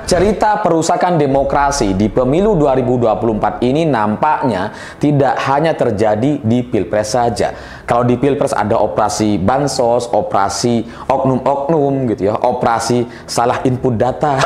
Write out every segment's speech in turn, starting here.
Cerita perusakan demokrasi di pemilu 2024 ini nampaknya tidak hanya terjadi di Pilpres saja. Kalau di Pilpres ada operasi bansos, operasi oknum-oknum gitu ya, operasi salah input data,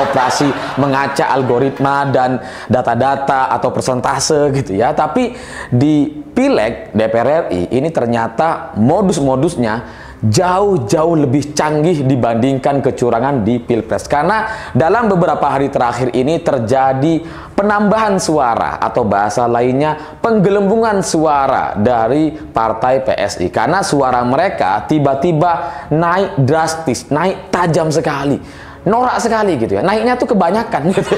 operasi mengacak algoritma dan data-data atau persentase gitu ya. Tapi di Pileg DPR RI ini ternyata modus-modusnya jauh-jauh lebih canggih dibandingkan kecurangan di Pilpres. Karena dalam beberapa hari terakhir ini terjadi penambahan suara atau bahasa lainnya penggelembungan suara dari partai PSI. Karena suara mereka tiba-tiba naik drastis, naik tajam sekali, norak sekali gitu ya. Naiknya tuh kebanyakan gitu.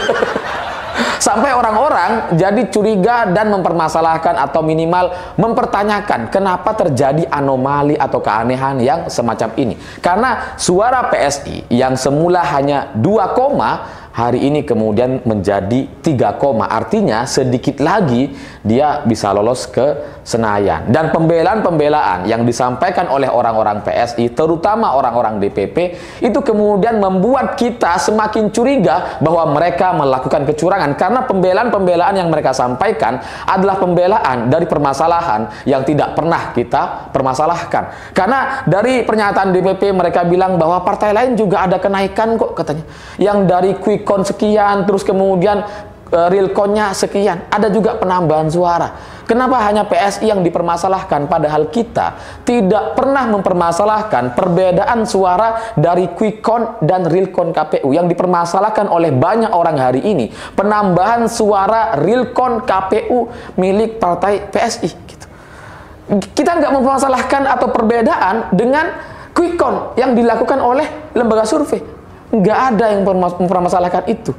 Sampai orang-orang jadi curiga dan mempermasalahkan atau minimal mempertanyakan kenapa terjadi anomali atau keanehan yang semacam ini. Karena suara PSI yang semula hanya 2, hari ini kemudian menjadi 3, artinya sedikit lagi dia bisa lolos ke Senayan. Dan pembelaan-pembelaan yang disampaikan oleh orang-orang PSI, terutama orang-orang DPP, itu kemudian membuat kita semakin curiga bahwa mereka melakukan kecurangan. Karena pembelaan-pembelaan yang mereka sampaikan adalah pembelaan dari permasalahan yang tidak pernah kita permasalahkan. Karena dari pernyataan DPP mereka bilang bahwa partai lain juga ada kenaikan kok katanya. Yang dari quick count sekian, terus kemudian real count-nya sekian, ada juga penambahan suara. Kenapa hanya PSI yang dipermasalahkan, padahal kita tidak pernah mempermasalahkan perbedaan suara dari quick count dan real count KPU. Yang dipermasalahkan oleh banyak orang hari ini penambahan suara real count KPU milik partai PSI gitu. Kita nggak mempermasalahkan atau perbedaan dengan quick count yang dilakukan oleh lembaga survei. Nggak ada yang mempermasalahkan itu.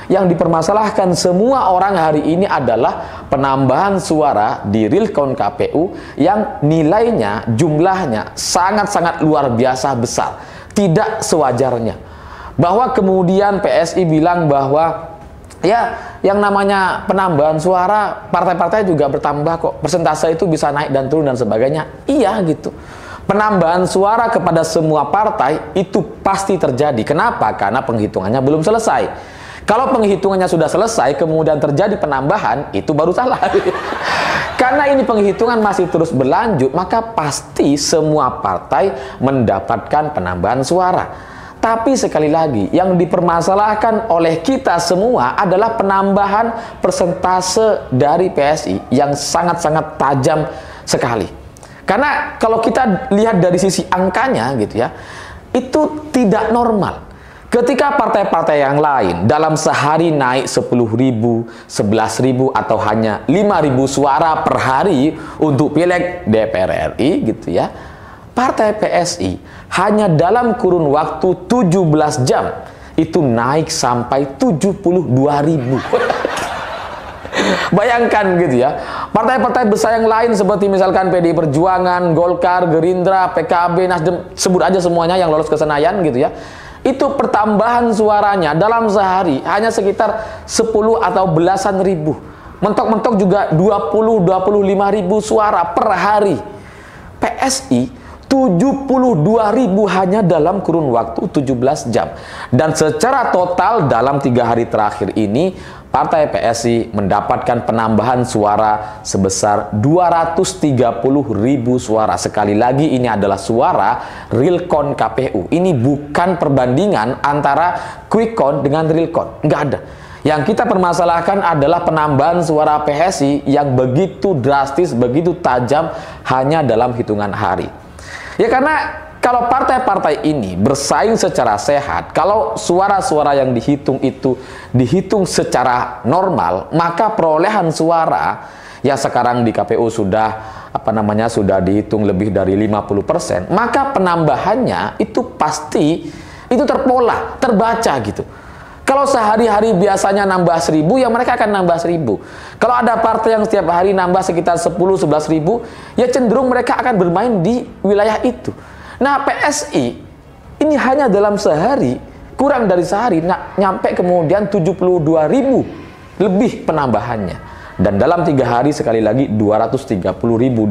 Yang dipermasalahkan semua orang hari ini adalah penambahan suara di real count KPU yang nilainya, jumlahnya sangat-sangat luar biasa besar. Tidak sewajarnya. Bahwa kemudian PSI bilang bahwa ya yang namanya penambahan suara, partai-partai juga bertambah kok. Persentase itu bisa naik dan turun dan sebagainya. Iya gitu. Penambahan suara kepada semua partai itu pasti terjadi. Kenapa? Karena penghitungannya belum selesai. Kalau penghitungannya sudah selesai, kemudian terjadi penambahan, itu baru salah. Karena ini penghitungan masih terus berlanjut, maka pasti semua partai mendapatkan penambahan suara. Tapi sekali lagi, yang dipermasalahkan oleh kita semua adalah penambahan persentase dari PSI yang sangat-sangat tajam sekali. Karena kalau kita lihat dari sisi angkanya gitu ya, itu tidak normal. Ketika partai-partai yang lain dalam sehari naik 10.000, 11.000 atau hanya 5.000 suara per hari untuk Pileg DPR RI gitu ya, partai PSI hanya dalam kurun waktu 17 jam itu naik sampai 72.000. Bayangkan gitu ya, partai-partai besar yang lain seperti misalkan PDI Perjuangan, Golkar, Gerindra, PKB, Nasdem, sebut aja semuanya yang lolos ke Senayan gitu ya, itu pertambahan suaranya dalam sehari hanya sekitar 10 atau belasan ribu. Mentok-mentok juga 20-25.000 suara per hari. PSI 72.000 hanya dalam kurun waktu 17 jam. Dan secara total dalam 3 hari terakhir ini partai PSI mendapatkan penambahan suara sebesar 230.000 suara. Sekali lagi ini adalah suara real count KPU. Ini bukan perbandingan antara quick count dengan real count. Nggak ada. Yang kita permasalahkan adalah penambahan suara PSI yang begitu drastis, begitu tajam hanya dalam hitungan hari. Ya karena kalau partai-partai ini bersaing secara sehat, kalau suara-suara yang dihitung itu dihitung secara normal, maka perolehan suara yang sekarang di KPU sudah sudah dihitung lebih dari 50%, maka penambahannya itu pasti itu terpola, terbaca gitu. Kalau sehari-hari biasanya nambah 1.000, ya mereka akan nambah 1.000. Kalau ada partai yang setiap hari nambah sekitar 10-11 ribu, ya cenderung mereka akan bermain di wilayah itu. Nah, PSI ini hanya dalam sehari, kurang dari sehari, nyampe kemudian 72.000 lebih penambahannya. Dan dalam 3 hari sekali lagi 230.000.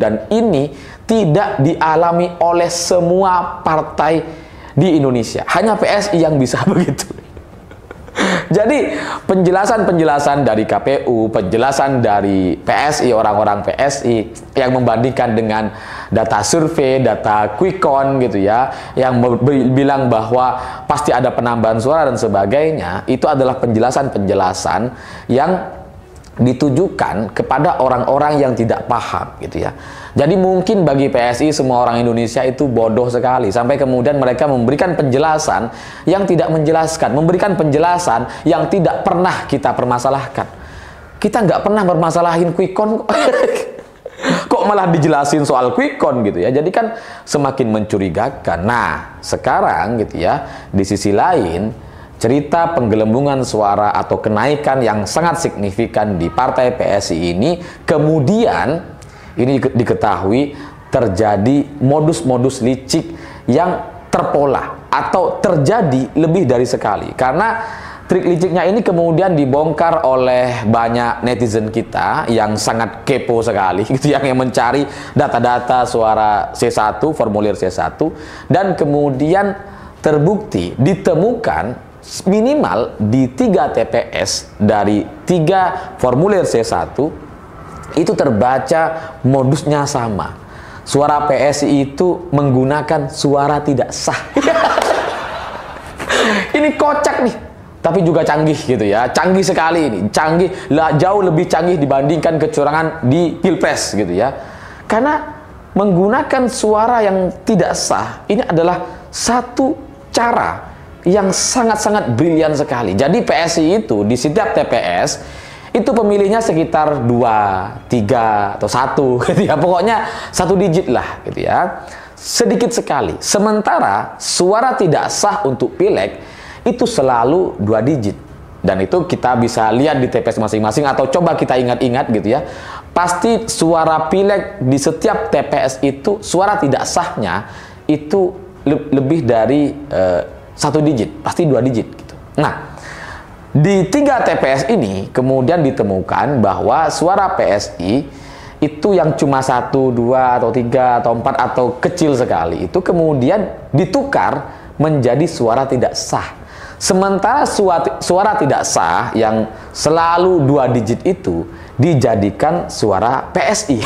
Dan ini tidak dialami oleh semua partai di Indonesia. Hanya PSI yang bisa begitu. Jadi penjelasan-penjelasan dari KPU, penjelasan dari PSI, orang-orang PSI yang membandingkan dengan data survei, data quick count gitu ya, yang bilang bahwa pasti ada penambahan suara dan sebagainya, itu adalah penjelasan-penjelasan yang ditujukan kepada orang-orang yang tidak paham gitu ya. Jadi mungkin bagi PSI semua orang Indonesia itu bodoh sekali sampai kemudian mereka memberikan penjelasan yang tidak menjelaskan, memberikan penjelasan yang tidak pernah kita permasalahkan. Kita nggak pernah bermasalahin quick count kok malah dijelasin soal quick count gitu ya. Jadi kan semakin mencurigakan. Nah, sekarang gitu ya, di sisi lain cerita penggelembungan suara atau kenaikan yang sangat signifikan di partai PSI ini kemudian ini diketahui terjadi modus-modus licik yang terpola atau terjadi lebih dari sekali, karena trik liciknya ini kemudian dibongkar oleh banyak netizen kita yang sangat kepo sekali gitu, yang mencari data-data suara C1, formulir C1, dan kemudian terbukti ditemukan minimal di 3 TPS dari 3 formulir C1 itu terbaca modusnya sama. Suara PSI itu menggunakan suara tidak sah. Ini kocak nih, tapi juga canggih gitu ya. Canggih sekali ini, canggih lah, jauh lebih canggih dibandingkan kecurangan di Pilpres gitu ya. Karena menggunakan suara yang tidak sah ini adalah satu cara yang sangat-sangat brilian sekali. Jadi PSI itu di setiap TPS itu pemilihnya sekitar 2, 3 atau 1 gitu ya. Pokoknya 1 digit lah gitu ya. Sedikit sekali. Sementara suara tidak sah untuk pileg itu selalu 2 digit. Dan itu kita bisa lihat di TPS masing-masing atau coba kita ingat-ingat gitu ya. Pasti suara pileg di setiap TPS itu suara tidak sahnya itu lebih dari 1 digit, pasti 2 digit gitu. Nah, di 3 TPS ini kemudian ditemukan bahwa suara PSI itu yang cuma 1, 2, atau 3, atau 4, atau kecil sekali itu kemudian ditukar menjadi suara tidak sah. Sementara suara tidak sah yang selalu 2 digit itu dijadikan suara PSI.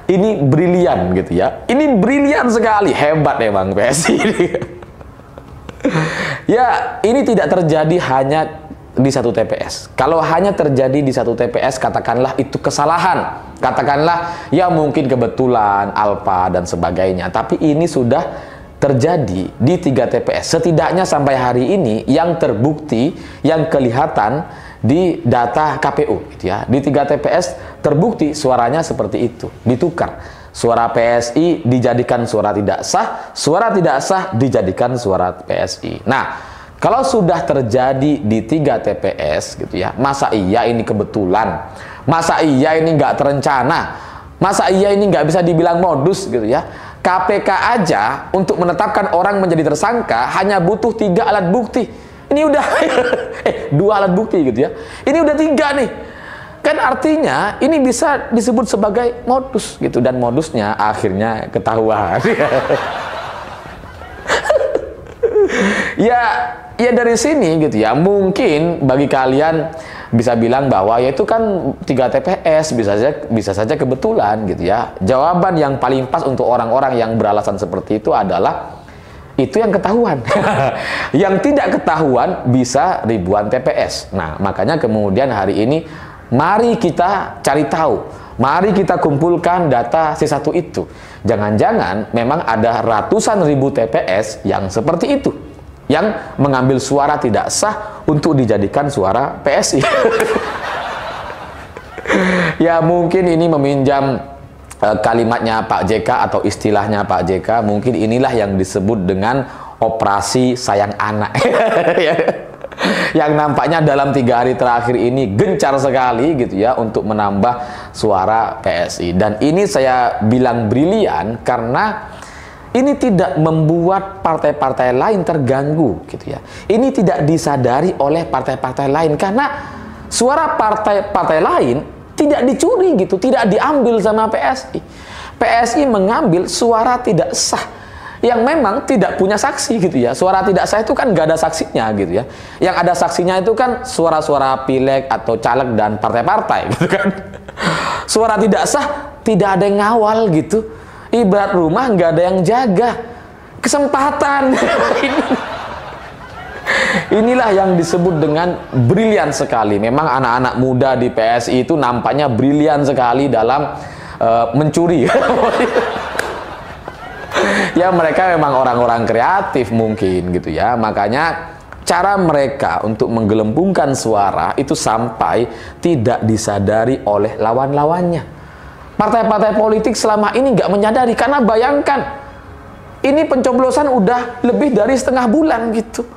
Ini brilian gitu ya. Ini brilian sekali, hebat emang PSI ini. Ya, ini tidak terjadi hanya di 1 TPS. Kalau hanya terjadi di 1 TPS, katakanlah itu kesalahan. Katakanlah ya mungkin kebetulan, alpa dan sebagainya. Tapi ini sudah terjadi di 3 TPS. Setidaknya sampai hari ini yang terbukti, yang kelihatan di data KPU gitu ya. Di 3 TPS terbukti suaranya seperti itu, ditukar. Suara PSI dijadikan suara tidak sah, suara tidak sah dijadikan suara PSI. Nah, kalau sudah terjadi di 3 TPS gitu ya, masa iya ini kebetulan? Masa iya ini nggak terencana? Masa iya ini nggak bisa dibilang modus gitu ya? KPK aja untuk menetapkan orang menjadi tersangka hanya butuh 3 alat bukti. Ini udah 2 alat bukti gitu ya. Ini udah 3 nih. Kan artinya ini bisa disebut sebagai modus gitu, dan modusnya akhirnya ketahuan. Ya dari sini gitu ya. Mungkin bagi kalian bisa bilang bahwa ya itu kan 3 TPS bisa saja kebetulan gitu ya. Jawaban yang paling pas untuk orang-orang yang beralasan seperti itu adalah itu yang ketahuan. Yang tidak ketahuan bisa ribuan TPS. Nah, makanya kemudian hari ini mari kita cari tahu, mari kita kumpulkan data C1 itu. Jangan-jangan memang ada ratusan ribu TPS yang seperti itu, yang mengambil suara tidak sah untuk dijadikan suara PSI. Ya mungkin ini meminjam kalimatnya Pak JK atau istilahnya Pak JK, mungkin inilah yang disebut dengan operasi sayang anak. Yang nampaknya dalam 3 hari terakhir ini gencar sekali gitu ya untuk menambah suara PSI. Dan ini saya bilang brilian karena ini tidak membuat partai-partai lain terganggu gitu ya. Ini tidak disadari oleh partai-partai lain karena suara partai-partai lain tidak dicuri gitu, tidak diambil sama PSI. PSI mengambil suara tidak sah yang memang tidak punya saksi gitu ya. Suara tidak sah itu kan nggak ada saksinya gitu ya. Yang ada saksinya itu kan suara-suara pileg atau caleg dan partai-partai gitu kan. Suara tidak sah tidak ada yang ngawal gitu. Ibarat rumah nggak ada yang jaga. Kesempatan. Inilah yang disebut dengan brilian sekali. Memang anak-anak muda di PSI itu nampaknya brilian sekali dalam mencuri. Ya mereka memang orang-orang kreatif mungkin gitu ya. Makanya cara mereka untuk menggelembungkan suara itu sampai tidak disadari oleh lawan-lawannya. Partai-partai politik selama ini nggak menyadari, karena bayangkan ini pencoblosan udah lebih dari setengah bulan gitu.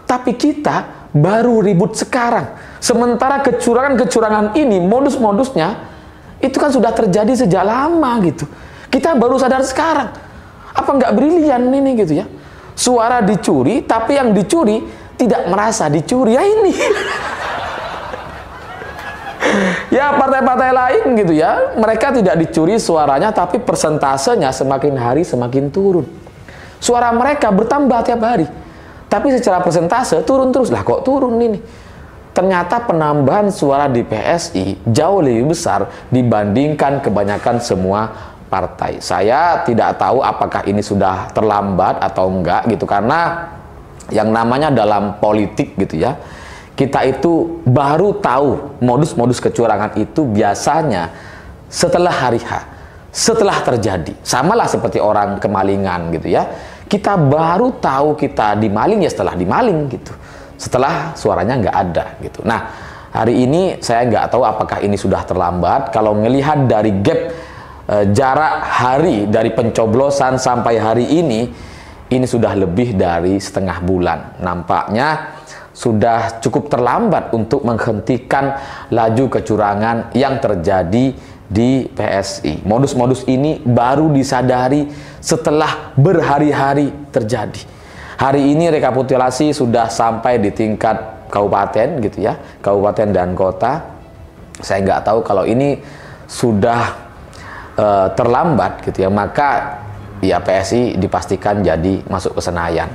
Tapi kita baru ribut sekarang. Sementara kecurangan-kecurangan ini, modus-modusnya, itu kan sudah terjadi sejak lama gitu. Kita baru sadar sekarang. Apa nggak brilian ini gitu ya? Suara dicuri, tapi yang dicuri tidak merasa dicuri. Ya ini. Ya partai-partai lain gitu ya, mereka tidak dicuri suaranya, tapi persentasenya semakin hari semakin turun. Suara mereka bertambah tiap hari. Tapi secara persentase turun terus. Lah kok turun ini? Ternyata penambahan suara di PSI jauh lebih besar dibandingkan kebanyakan semua partai. Saya tidak tahu apakah ini sudah terlambat atau enggak gitu, karena yang namanya dalam politik gitu ya, kita itu baru tahu modus-modus kecurangan itu biasanya setelah hari H, setelah terjadi. Samalah seperti orang kemalingan gitu ya. Kita baru tahu kita dimaling ya setelah dimaling gitu. Setelah suaranya nggak ada gitu. Nah, hari ini saya nggak tahu apakah ini sudah terlambat. Kalau melihat dari gap jarak hari dari pencoblosan sampai hari ini sudah lebih dari setengah bulan. Nampaknya sudah cukup terlambat untuk menghentikan laju kecurangan yang terjadi di PSI. Modus-modus ini baru disadari setelah berhari-hari terjadi. Hari ini rekapitulasi sudah sampai di tingkat kabupaten gitu ya, kabupaten dan kota. Saya nggak tahu kalau ini sudah terlambat gitu ya, maka ya PSI dipastikan jadi masuk ke Senayan.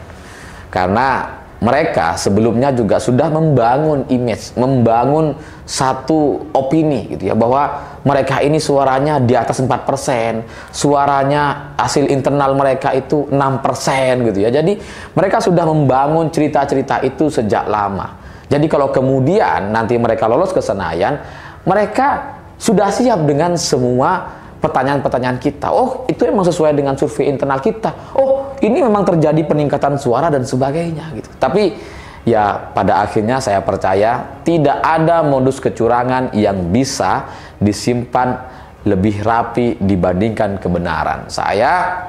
Karena mereka sebelumnya juga sudah membangun image, membangun satu opini gitu ya, bahwa mereka ini suaranya di atas 4%, suaranya hasil internal mereka itu 6% gitu ya. Jadi mereka sudah membangun cerita-cerita itu sejak lama. Jadi kalau kemudian nanti mereka lolos ke Senayan, mereka sudah siap dengan semua pertanyaan-pertanyaan kita. Oh, itu memang sesuai dengan survei internal kita. Oh, ini memang terjadi peningkatan suara dan sebagainya gitu. Tapi ya pada akhirnya saya percaya tidak ada modus kecurangan yang bisa disimpan lebih rapi dibandingkan kebenaran. Saya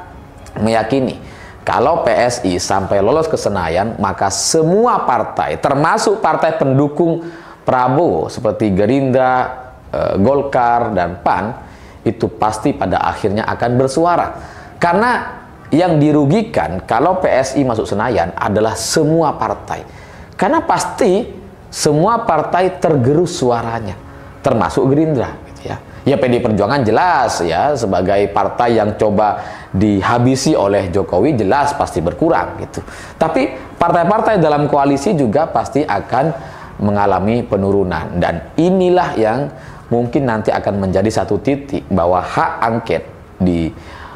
meyakini kalau PSI sampai lolos ke Senayan, maka semua partai, termasuk partai pendukung Prabowo seperti Gerindra, Golkar, dan PAN, itu pasti pada akhirnya akan bersuara. Karena yang dirugikan kalau PSI masuk Senayan adalah semua partai. Karena pasti semua partai tergerus suaranya, termasuk Gerindra gitu ya. Ya PD Perjuangan jelas ya, sebagai partai yang coba dihabisi oleh Jokowi, jelas pasti berkurang gitu. Tapi partai-partai dalam koalisi juga pasti akan mengalami penurunan, dan inilah yang mungkin nanti akan menjadi satu titik bahwa hak angket di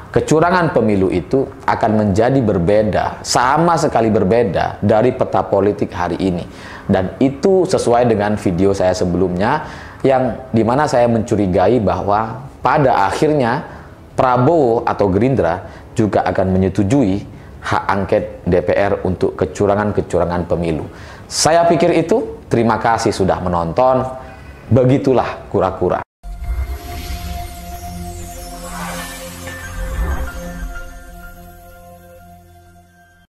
kecurangan pemilu itu akan menjadi berbeda, sama sekali berbeda dari peta politik hari ini. Dan itu sesuai dengan video saya sebelumnya, yang dimana saya mencurigai bahwa pada akhirnya Prabowo atau Gerindra juga akan menyetujui hak angket DPR untuk kecurangan-kecurangan pemilu. Saya pikir itu. Terima kasih sudah menonton. Begitulah kura-kura.